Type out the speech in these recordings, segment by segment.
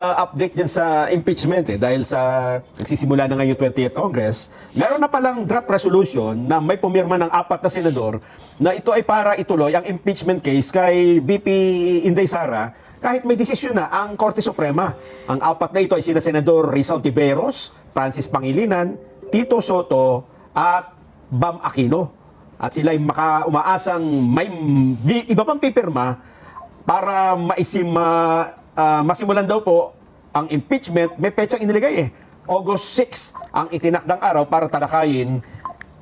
update dyan sa impeachment dahil sa nagsisimula na ngayon 20th Congress, meron na palang draft resolution na may pumirma ng 4 na senador na ito ay para ituloy ang impeachment case kay VP Inday Sara kahit may desisyon na ang Korte Suprema. Ang 4 na ito ay sina Senador Risa Ontiveros, Francis Pangilinan, Tito Soto at Bam Aquino. At sila ay umaasang may iba pang pipirma para masimulan daw po ang impeachment. May petsang inilagay August 6 ang itinakdang araw para talakayin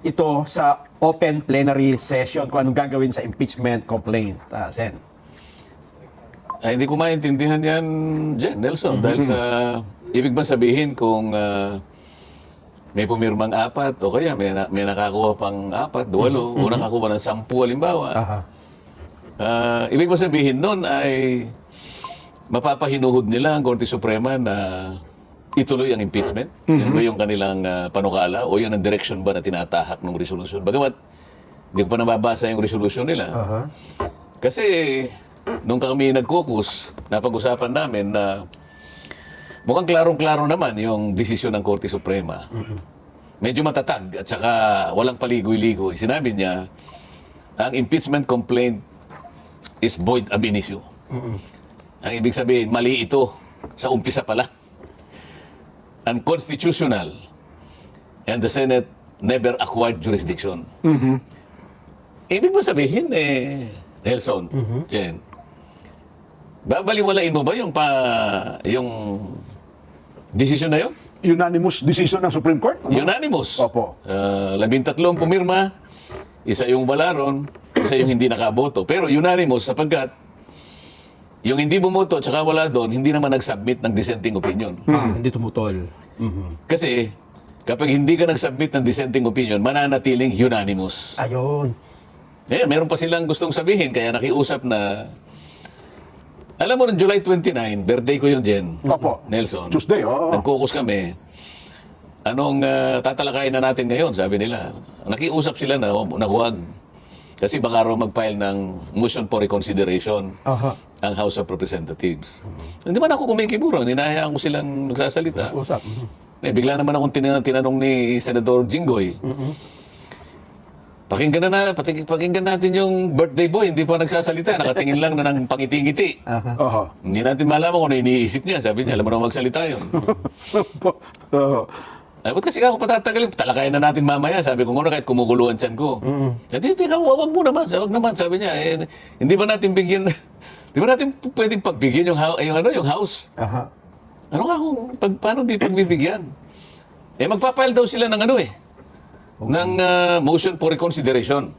ito sa open plenary session kung anong gagawin sa impeachment complaint. Sen. Ay, hindi ko maintindihan yan, Jen, Nelson, dahil sa ibig ba sabihin kung may pumirmang 4 o kaya may nakakuha pang 4, 8, o nakakuha ng 10 halimbawa. Ibig ba sabihin nun ay mapapahinuhod nila ang Korte Suprema na ituloy ang impeachment? Yan ba yung kanilang panukala o yun ang direction ba na tinatahak ng resolution? Bagamat hindi ko pa nababasa yung resolution nila. Kasi nung kami nag-caucus, napag-usapan namin na mukhang klarong-klaro naman yung desisyon ng Korte Suprema. Medyo matatag at saka walang paligoy-ligoy. Sinabi niya, ang impeachment complaint is void ab initio. Ang ibig sabihin, mali ito sa umpisa pa lang. Unconstitutional. And the Senate never acquired jurisdiction. Ibig ba sabihin, Nelson, Jen, babaliwalain mo ba yung desisyon na yun? Unanimous decision ng Supreme Court? Unanimous. Opo. 13 pumirma, isa yung wala ron, isa yung hindi nakaboto. Pero unanimous sapagkat yung hindi bumoto at saka wala doon, hindi naman nag-submit ng dissenting opinion. Hindi tumutol. Kasi kapag hindi ka nag-submit ng dissenting opinion, mananatiling unanimous. Ayun. Meron pa silang gustong sabihin, kaya nakiusap na, alam mo, noong July 29, birthday ko yun, Jen. Opo. Nelson. Tuesday, oo. Nag-caucus kami. Anong tatalakayin na natin ngayon, sabi nila. Nakiusap sila na huwag. Kasi baka raw mag-file ng motion for reconsideration ang House of Representatives. Hindi man ako kumikiburo. Ninahayaan ko silang nagsasalita. Usap. Bigla naman akong tinanong ni Senador Jinggoy. Pakinggan natin yung birthday boy. Hindi pa nagsasalita. Nakatingin lang na ng pangiti-ngiti. Hindi natin malaman kung ano iniisip niya. Sabi niya, alam mo na magsalita yun. Ay, ba't kasi ako patatagalin? Talakayin na natin mamaya. Sabi ko, kahit kumukuluan tiyan ko. Hindi, wag mo naman. Wag naman, sabi niya. Hindi ba natin bigyan, di ba natin pwedeng pagbigyan yung house? Ano nga kung, paano di pagbibigyan? Magpapile daw sila ng ng motion for reconsideration.